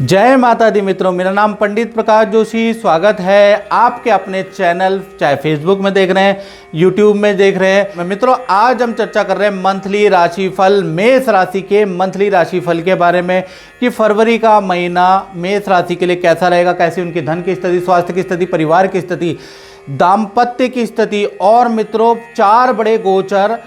जय माता दी मित्रों, मेरा नाम पंडित प्रकाश जोशी। स्वागत है आपके अपने चैनल, चाहे फेसबुक में देख रहे हैं, यूट्यूब में देख रहे हैं। मित्रों, आज हम चर्चा कर रहे हैं मंथली राशिफल, मेष राशि के मंथली राशिफल के बारे में कि फरवरी का महीना मेष राशि के लिए कैसा रहेगा, कैसी उनकी धन की स्थिति, स्वास्थ्य की स्थिति, परिवार की स्थिति, दाम्पत्य की स्थिति। और मित्रों, 4 बड़े गोचर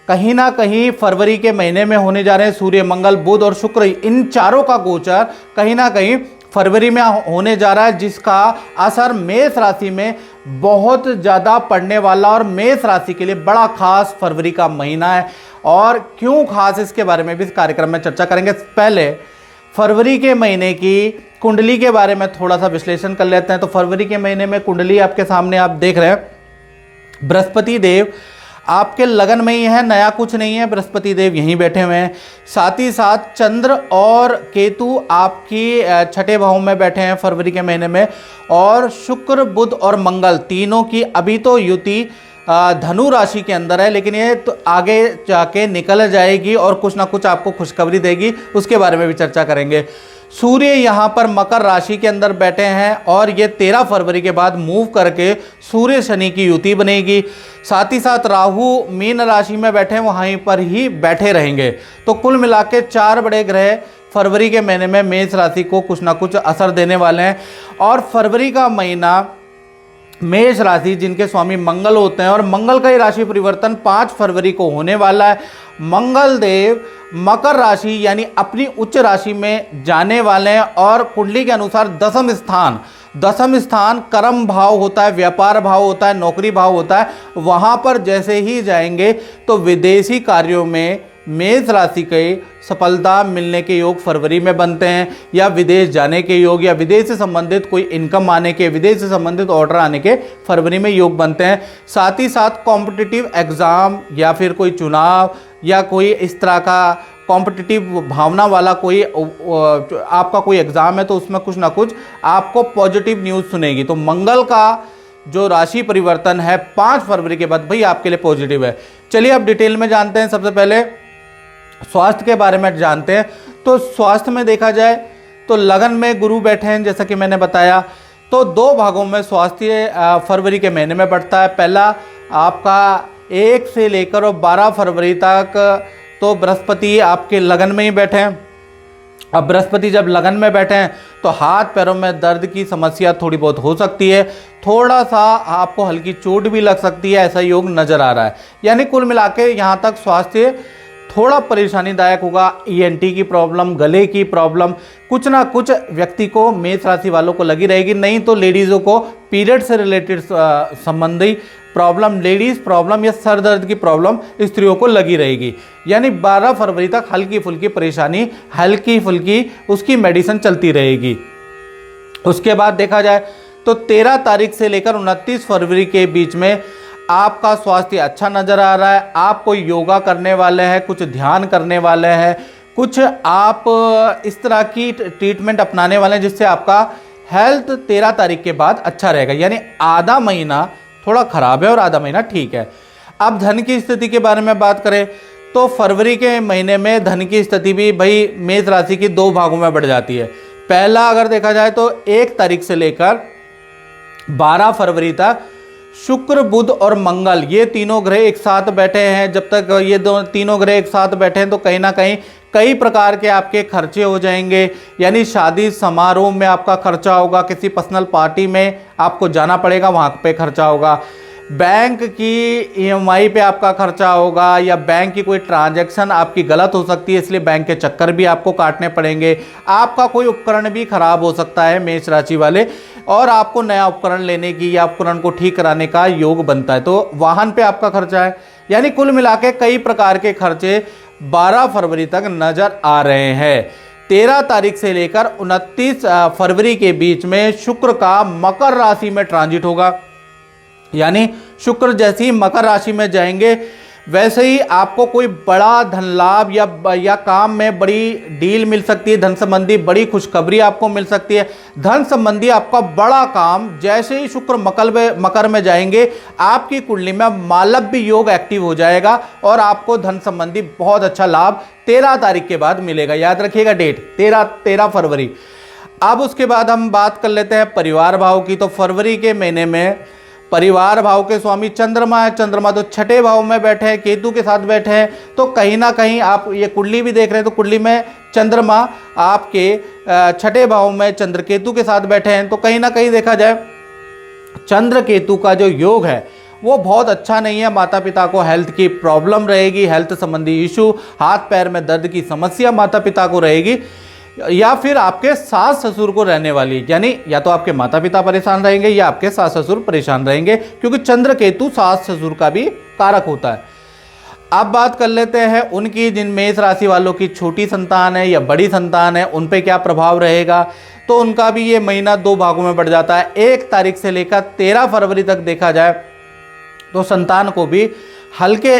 कहीं ना कहीं फरवरी के महीने में होने जा रहे हैं। सूर्य, मंगल, बुध और शुक्र, इन चारों का गोचर कहीं ना कहीं फरवरी में होने जा रहा है, जिसका असर मेष राशि में बहुत ज़्यादा पड़ने वाला और मेष राशि के लिए बड़ा खास फरवरी का महीना है। और क्यों खास, इसके बारे में भी इस कार्यक्रम में चर्चा करेंगे। पहले फरवरी के महीने की कुंडली के बारे में थोड़ा सा विश्लेषण कर लेते हैं। तो फरवरी के महीने में कुंडली आपके सामने आप देख रहे हैं। बृहस्पति देव आपके लगन में ही है, नया कुछ नहीं है, बृहस्पति देव यहीं बैठे हुए हैं। साथ ही साथ चंद्र और केतु आपकी 6ठे भाव में बैठे हैं फरवरी के महीने में। और शुक्र, बुध और मंगल तीनों की अभी तो युति धनु राशि के अंदर है, लेकिन ये तो आगे जाके निकल जाएगी और कुछ ना कुछ आपको खुशखबरी देगी, उसके बारे में भी चर्चा करेंगे। सूर्य यहाँ पर मकर राशि के अंदर बैठे हैं और ये 13 फरवरी के बाद मूव करके सूर्य शनि की युति बनेगी। साथ ही साथ राहु मीन राशि में बैठे हैं, वहीं पर ही बैठे रहेंगे। तो कुल मिला के 4 बड़े ग्रह फरवरी के महीने में मेष राशि को कुछ ना कुछ असर देने वाले हैं। और फरवरी का महीना मेष राशि जिनके स्वामी मंगल होते हैं, और मंगल का ही राशि परिवर्तन 5 फरवरी को होने वाला है। मंगल देव मकर राशि यानी अपनी उच्च राशि में जाने वाले हैं। और कुंडली के अनुसार दसम स्थान कर्म भाव होता है, व्यापार भाव होता है, नौकरी भाव होता है। वहाँ पर जैसे ही जाएंगे तो विदेशी कार्यों में मेष राशि के सफलता मिलने के योग फरवरी में बनते हैं, या विदेश जाने के योग, या विदेश से संबंधित कोई इनकम आने के, विदेश से संबंधित ऑर्डर आने के फरवरी में योग बनते हैं। साथ ही साथ कॉम्पिटिटिव एग्ज़ाम या फिर कोई चुनाव या कोई इस तरह का कॉम्पिटिटिव भावना वाला कोई आपका कोई एग्ज़ाम है, तो उसमें कुछ ना कुछ आपको पॉजिटिव न्यूज़ सुनेगी। तो मंगल का जो राशि परिवर्तन है 5 फरवरी के बाद भाई आपके लिए पॉजिटिव है। चलिए अब डिटेल में जानते हैं। सबसे पहले स्वास्थ्य के बारे में जानते हैं। तो स्वास्थ्य में देखा जाए तो लगन में गुरु बैठे हैं, जैसा कि मैंने बताया। तो 2 भागों में स्वास्थ्य फरवरी के महीने में बढ़ता है। पहला आपका 1 से लेकर और 12 फरवरी तक तो बृहस्पति आपके लगन में ही बैठे हैं। अब बृहस्पति जब लगन में बैठे हैं तो हाथ पैरों में दर्द की समस्या थोड़ी बहुत हो सकती है, थोड़ा सा आपको हल्की चोट भी लग सकती है, ऐसा योग नज़र आ रहा है। यानी कुल मिला के यहाँ तक स्वास्थ्य थोड़ा परेशानीदायक होगा। ईएनटी की प्रॉब्लम, गले की प्रॉब्लम, कुछ ना कुछ व्यक्ति को, मेष राशि वालों को लगी रहेगी। नहीं तो लेडीज़ों को पीरियड से रिलेटेड संबंधी प्रॉब्लम, लेडीज़ प्रॉब्लम या सर दर्द की प्रॉब्लम स्त्रियों को लगी रहेगी। यानी 12 फरवरी तक हल्की फुल्की परेशानी, हल्की फुल्की उसकी मेडिसिन चलती रहेगी। उसके बाद देखा जाए तो 13 तारीख से लेकर 29 फरवरी के बीच में आपका स्वास्थ्य अच्छा नज़र आ रहा है। आप कोई योगा करने वाले हैं, कुछ ध्यान करने वाले हैं, कुछ आप इस तरह की ट्रीटमेंट अपनाने वाले हैं जिससे आपका हेल्थ 13 तारीख के बाद अच्छा रहेगा। यानी आधा महीना थोड़ा खराब है और आधा महीना ठीक है। अब धन की स्थिति के बारे में बात करें तो फरवरी के महीने में धन की स्थिति भी भाई मेष राशि की 2 भागों में बढ़ जाती है। पहला अगर देखा जाए तो 1 तारीख से लेकर 12 फरवरी तक शुक्र, बुध और मंगल ये तीनों ग्रह एक साथ बैठे हैं। जब तक ये तीनों ग्रह एक साथ बैठे हैं तो कहीं ना कहीं कई प्रकार के आपके खर्चे हो जाएंगे। यानी शादी समारोह में आपका खर्चा होगा, किसी पर्सनल पार्टी में आपको जाना पड़ेगा, वहाँ पे खर्चा होगा, बैंक की ईएमआई पे आपका खर्चा होगा, या बैंक की कोई ट्रांजैक्शन आपकी गलत हो सकती है, इसलिए बैंक के चक्कर भी आपको काटने पड़ेंगे। आपका कोई उपकरण भी खराब हो सकता है मेष राशि वाले, और आपको नया उपकरण लेने की या उपकरण को ठीक कराने का योग बनता है। तो वाहन पे आपका खर्चा है। यानी कुल मिला के कई प्रकार के खर्चे 12 फरवरी तक नजर आ रहे हैं। 13 तारीख से लेकर 29 फरवरी के बीच में शुक्र का मकर राशि में ट्रांजिट होगा। यानी शुक्र जैसे ही मकर राशि में जाएंगे वैसे ही आपको कोई बड़ा धन लाभ या काम में बड़ी डील मिल सकती है, धन संबंधी बड़ी खुशखबरी आपको मिल सकती है। धन संबंधी आपका बड़ा काम जैसे ही शुक्र मकर में जाएंगे आपकी कुंडली में मालव्य योग एक्टिव हो जाएगा और आपको धन संबंधी बहुत अच्छा लाभ 13 तारीख के बाद मिलेगा। याद रखिएगा डेट 13 फरवरी। अब उसके बाद हम बात कर लेते हैं परिवार भाव की। तो फरवरी के महीने में परिवार भाव के स्वामी चंद्रमा है, चंद्रमा तो छठे भाव में बैठे हैं, केतु के साथ बैठे हैं। तो कहीं ना कहीं आप ये कुंडली भी देख रहे हैं, तो कुंडली में चंद्रमा आपके छठे भाव में चंद्र केतु के साथ बैठे हैं। तो कहीं ना कहीं देखा जाए चंद्र केतु का जो योग है वो बहुत अच्छा नहीं है। माता पिता को हेल्थ की प्रॉब्लम रहेगी, हेल्थ संबंधी इशू, हाथ पैर में दर्द की समस्या माता पिता को रहेगी, या फिर आपके सास ससुर को रहने वाली, यानी या तो आपके माता पिता परेशान रहेंगे या आपके सास ससुर परेशान रहेंगे, क्योंकि चंद्र केतु सास ससुर का भी कारक होता है। अब बात कर लेते हैं उनकी, जिन मेष राशि वालों की छोटी संतान है या बड़ी संतान है, उन पे क्या प्रभाव रहेगा। तो उनका भी ये महीना 2 भागों में बढ़ जाता है। 1 तारीख से लेकर 13 फरवरी तक देखा जाए तो संतान को भी हल्के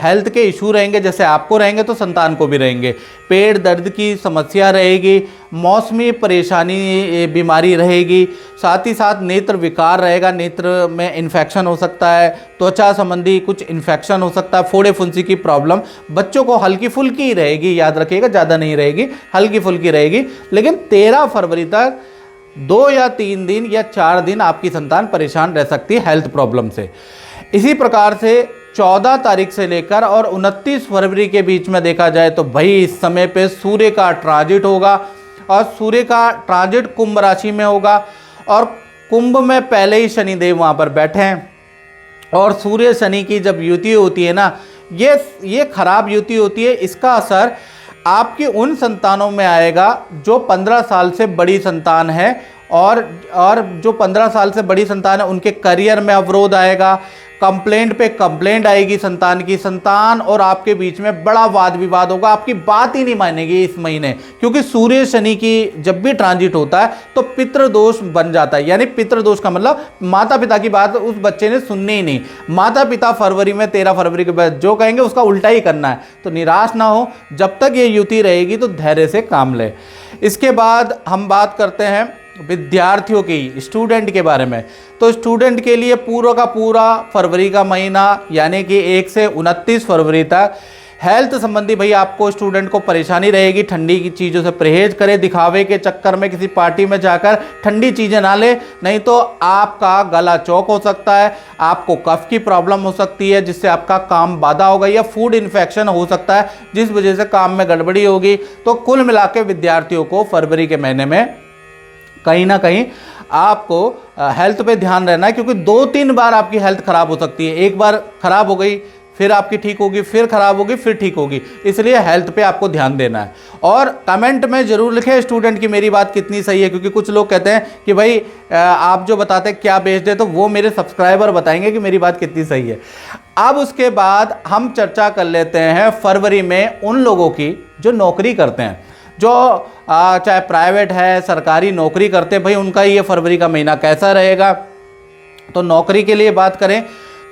हेल्थ के इशू रहेंगे, जैसे आपको रहेंगे तो संतान को भी रहेंगे। पेट दर्द की समस्या रहेगी, मौसमी परेशानी बीमारी रहेगी, साथ ही साथ नेत्र विकार रहेगा, नेत्र में इन्फेक्शन हो सकता है, त्वचा संबंधी कुछ इन्फेक्शन हो सकता है, फोड़े फुंसी की प्रॉब्लम बच्चों को हल्की फुल्की रहेगी, याद रखिएगा ज़्यादा नहीं रहेगी, हल्की फुल्की रहेगी। लेकिन 13 फरवरी तक 2 या 3 दिन या 4 दिन आपकी संतान परेशान रह सकती है हेल्थ प्रॉब्लम से। इसी प्रकार से 14 तारीख से लेकर और 29 फरवरी के बीच में देखा जाए तो भाई इस समय पे सूर्य का ट्रांजिट होगा, और सूर्य का ट्रांजिट कुंभ राशि में होगा, और कुंभ में पहले ही शनिदेव वहाँ पर बैठे हैं। और सूर्य शनि की जब युति होती है ना, ये खराब युति होती है। इसका असर आपकी उन संतानों में आएगा जो 15 साल से बड़ी संतान है, और जो 15 साल से बड़ी संतान है उनके करियर में अवरोध आएगा, कंप्लेंट पे कंप्लेंट आएगी संतान की, संतान और आपके बीच में बड़ा वाद विवाद होगा, आपकी बात ही नहीं मानेगी इस महीने, क्योंकि सूर्य शनि की जब भी ट्रांजिट होता है तो पितृदोष बन जाता है। यानी पितृदोष का मतलब माता पिता की बात उस बच्चे ने सुननी ही नहीं, माता पिता फरवरी में 13 फरवरी के बाद जो कहेंगे उसका उल्टा ही करना है। तो निराश ना हो, जब तक ये युति रहेगी तो धैर्य से काम ले। इसके बाद हम बात करते हैं विद्यार्थियों की, स्टूडेंट के बारे में। तो स्टूडेंट के लिए पूरा का पूरा फरवरी का महीना यानी कि 1 से 29 फरवरी तक हेल्थ संबंधी भाई आपको स्टूडेंट को परेशानी रहेगी। ठंडी की चीज़ों से परहेज करें, दिखावे के चक्कर में किसी पार्टी में जाकर ठंडी चीज़ें ना ले, नहीं तो आपका गला चौक हो सकता है, आपको कफ की प्रॉब्लम हो सकती है जिससे आपका काम बाधा होगा, या फूड इन्फेक्शन हो सकता है जिस वजह से काम में गड़बड़ी होगी। तो कुल मिला के विद्यार्थियों को फरवरी के महीने में कहीं ना कहीं आपको हेल्थ पे ध्यान रहना है, क्योंकि 2-3 बार आपकी हेल्थ खराब हो सकती है। एक बार खराब हो गई, फिर आपकी ठीक होगी, फिर खराब होगी, फिर ठीक होगी, इसलिए हेल्थ पे आपको ध्यान देना है। और कमेंट में ज़रूर लिखें स्टूडेंट की मेरी बात कितनी सही है, क्योंकि कुछ लोग कहते हैं कि भाई आप जो बताते हैं क्या बेस्ड है, तो वो मेरे सब्सक्राइबर बताएंगे कि मेरी बात कितनी सही है। अब उसके बाद हम चर्चा कर लेते हैं फरवरी में उन लोगों की जो नौकरी करते हैं, जो चाहे प्राइवेट है सरकारी नौकरी करते हैं, भाई उनका ये फरवरी का महीना कैसा रहेगा। तो नौकरी के लिए बात करें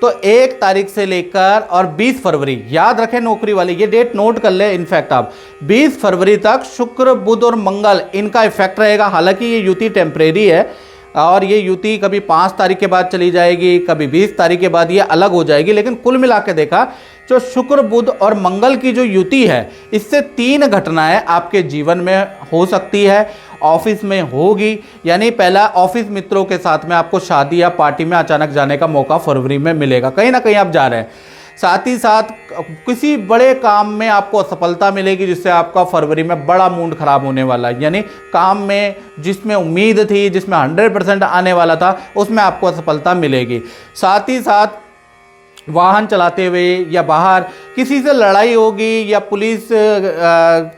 तो 1 तारीख से लेकर और 20 फरवरी, याद रखें नौकरी वाले, ये डेट नोट कर ले। इनफैक्ट आप 20 फरवरी तक शुक्र बुध और मंगल इनका इफेक्ट रहेगा। हालांकि ये युति टेम्परेरी है, और ये युति कभी 5 तारीख के बाद चली जाएगी, कभी 20 तारीख के बाद ये अलग हो जाएगी। लेकिन कुल मिला के देखा जो शुक्र बुध और मंगल की जो युति है, इससे 3 घटनाएं आपके जीवन में हो सकती है, ऑफिस में होगी। यानी पहला, ऑफिस मित्रों के साथ में आपको शादी या पार्टी में अचानक जाने का मौका फरवरी में मिलेगा, कहीं ना कहीं आप जा रहे हैं। साथ ही साथ किसी बड़े काम में आपको असफलता मिलेगी, जिससे आपका फरवरी में बड़ा मूड खराब होने वाला है। यानी काम में जिसमें उम्मीद थी, जिसमें 100% आने वाला था, उसमें आपको असफलता मिलेगी। साथ ही साथ वाहन चलाते हुए या बाहर किसी से लड़ाई होगी, या पुलिस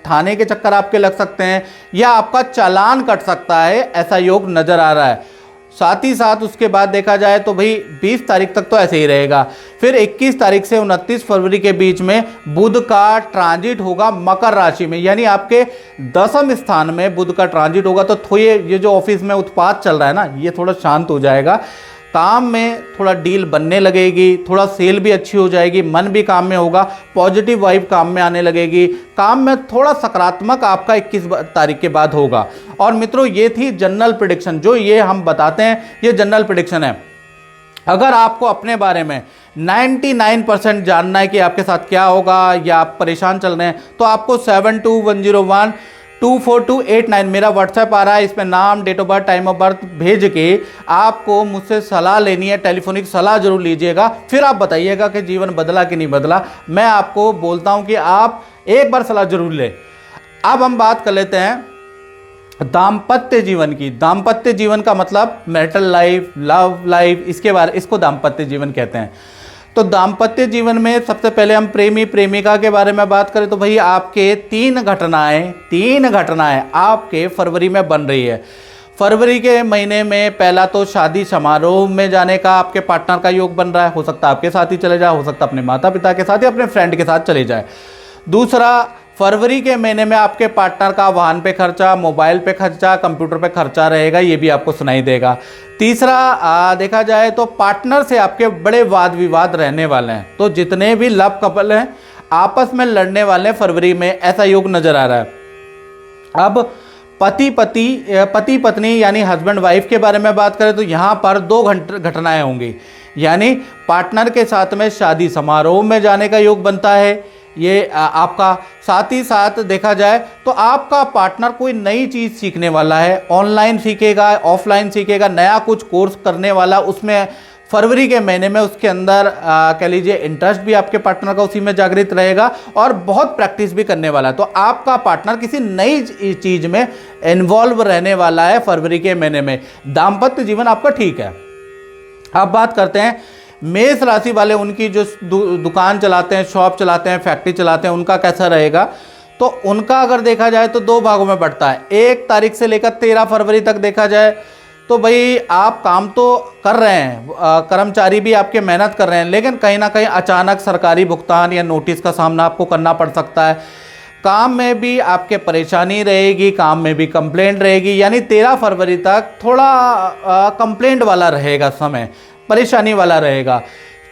थाने के चक्कर आपके लग सकते हैं, या आपका चालान कट सकता है, ऐसा योग नज़र आ रहा है। साथ ही साथ उसके बाद देखा जाए तो भाई 20 तारीख तक तो ऐसे ही रहेगा। फिर 21 तारीख से 29 फरवरी के बीच में बुध का ट्रांजिट होगा मकर राशि में, यानी आपके 10वें स्थान में बुध का ट्रांजिट होगा। तो थोड़े ये जो ऑफिस में उत्पात चल रहा है ना, ये थोड़ा शांत हो जाएगा, काम में थोड़ा डील बनने लगेगी, थोड़ा सेल भी अच्छी हो जाएगी, मन भी काम में होगा, पॉजिटिव वाइब काम में आने लगेगी, काम में थोड़ा सकारात्मक आपका 21 तारीख के बाद होगा। और मित्रों ये थी जनरल प्रेडिक्शन, जो ये हम बताते हैं ये जनरल प्रेडिक्शन है। अगर आपको अपने बारे में 99% जानना है कि आपके साथ क्या होगा, या आप परेशान चल रहे हैं, तो आपको 72101 24289 मेरा व्हाट्सएप आ रहा है। इसमें नाम, date of birth, time of birth भेज के आपको मुझसे सलाह लेनी है, टेलीफोनिक सलाह जरूर लीजिएगा। फिर आप बताइएगा कि जीवन बदला कि नहीं बदला। मैं आपको बोलता हूं कि आप एक बार सलाह जरूर लें। अब हम बात कर लेते हैं दाम्पत्य जीवन की। दाम्पत्य जीवन का मतलब मैरिटल लाइफ, लव लाइफ, इसको दाम्पत्य जीवन कहते हैं। तो दाम्पत्य जीवन में सबसे पहले हम प्रेमी प्रेमिका के बारे में बात करें तो भाई आपके तीन घटनाएं आपके फरवरी में बन रही है। फरवरी के महीने में पहला तो शादी समारोह में जाने का आपके पार्टनर का योग बन रहा है। हो सकता है आपके साथ ही चले जाए, हो सकता है अपने माता पिता के साथ या अपने फ्रेंड के साथ चले जाए। दूसरा, फरवरी के महीने में आपके पार्टनर का वाहन पे खर्चा, मोबाइल पे खर्चा, कंप्यूटर पे खर्चा रहेगा, ये भी आपको सुनाई देगा। तीसरा, देखा जाए तो पार्टनर से आपके बड़े वाद विवाद रहने वाले हैं। तो जितने भी लव कपल हैं आपस में लड़ने वाले हैं फरवरी में, ऐसा योग नजर आ रहा है। अब पति पत्नी यानी हस्बैंड वाइफ के बारे में बात करें तो यहाँ पर दो घटनाएं होंगी। यानी पार्टनर के साथ में शादी समारोह में जाने का योग बनता है ये आपका। साथ ही साथ देखा जाए तो आपका पार्टनर कोई नई चीज़ सीखने वाला है, ऑनलाइन सीखेगा, ऑफलाइन सीखेगा, नया कुछ कोर्स करने वाला, उसमें फरवरी के महीने में उसके अंदर कह लीजिए इंटरेस्ट भी आपके पार्टनर का उसी में जागृत रहेगा और बहुत प्रैक्टिस भी करने वाला है। तो आपका पार्टनर किसी नई चीज़ में इन्वॉल्व रहने वाला है फरवरी के महीने में। दाम्पत्य जीवन आपका ठीक है। अब बात करते हैं मेष राशि वाले, उनकी जो दुकान चलाते हैं, शॉप चलाते हैं, फैक्ट्री चलाते हैं, उनका कैसा रहेगा। तो उनका अगर देखा जाए तो दो भागों में बढ़ता है। 1 तारीख से लेकर 13 फरवरी तक देखा जाए तो भाई आप काम तो कर रहे हैं, कर्मचारी भी आपके मेहनत कर रहे हैं, लेकिन कहीं ना कहीं अचानक सरकारी भुगतान या नोटिस का सामना आपको करना पड़ सकता है। काम में भी आपके परेशानी रहेगी, काम में भी कंप्लेंट रहेगी। यानी 13 फरवरी तक थोड़ा कंप्लेंट वाला रहेगा समय, परेशानी वाला रहेगा।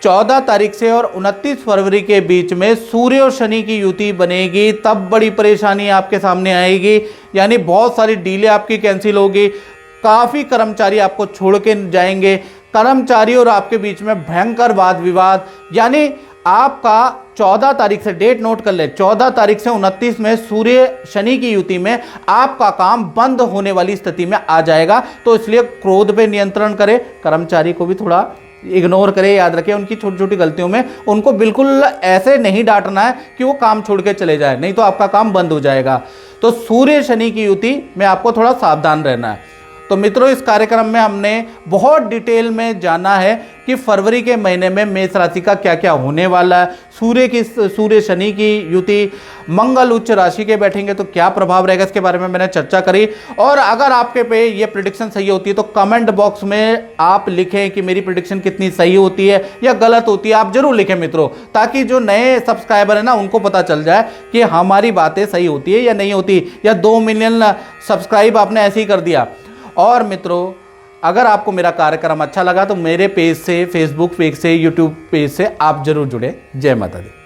14 तारीख से और 29 फरवरी के बीच में सूर्य और शनि की युति बनेगी, तब बड़ी परेशानी आपके सामने आएगी। यानी बहुत सारी डीले आपकी कैंसिल होगी, काफ़ी कर्मचारी आपको छोड़ के जाएंगे, कर्मचारी और आपके बीच में भयंकर वाद विवाद। यानी आपका 14 तारीख से, डेट नोट कर ले, 14 तारीख से 29 में सूर्य शनि की युति में आपका काम बंद होने वाली स्थिति में आ जाएगा। तो इसलिए क्रोध पे नियंत्रण करें, कर्मचारी को भी थोड़ा इग्नोर करें। याद रखें उनकी छोटी छोटी गलतियों में उनको बिल्कुल ऐसे नहीं डांटना है कि वो काम छोड़ के चले जाए, नहीं तो आपका काम बंद हो जाएगा। तो सूर्य शनि की युति में आपको थोड़ा सावधान रहना है। तो मित्रों, इस कार्यक्रम में हमने बहुत डिटेल में जाना है कि फरवरी के महीने में मेष राशि का क्या क्या होने वाला है। सूर्य शनि की युति, मंगल उच्च राशि के बैठेंगे तो क्या प्रभाव रहेगा, इसके बारे में मैंने चर्चा करी। और अगर आपके पे ये प्रेडिक्शन सही होती है तो कमेंट बॉक्स में आप लिखें कि मेरी प्रेडिक्शन कितनी सही होती है या गलत होती है। आप जरूर लिखें मित्रों, ताकि जो नए सब्सक्राइबर है ना उनको पता चल जाए कि हमारी बातें सही होती है या नहीं होती, या 2 मिलियन सब्सक्राइब आपने ऐसे ही कर दिया। और मित्रों, अगर आपको मेरा कार्यक्रम अच्छा लगा तो मेरे पेज से, फेसबुक पेज से, यूट्यूब पेज से आप जरूर जुड़े। जय माता दी।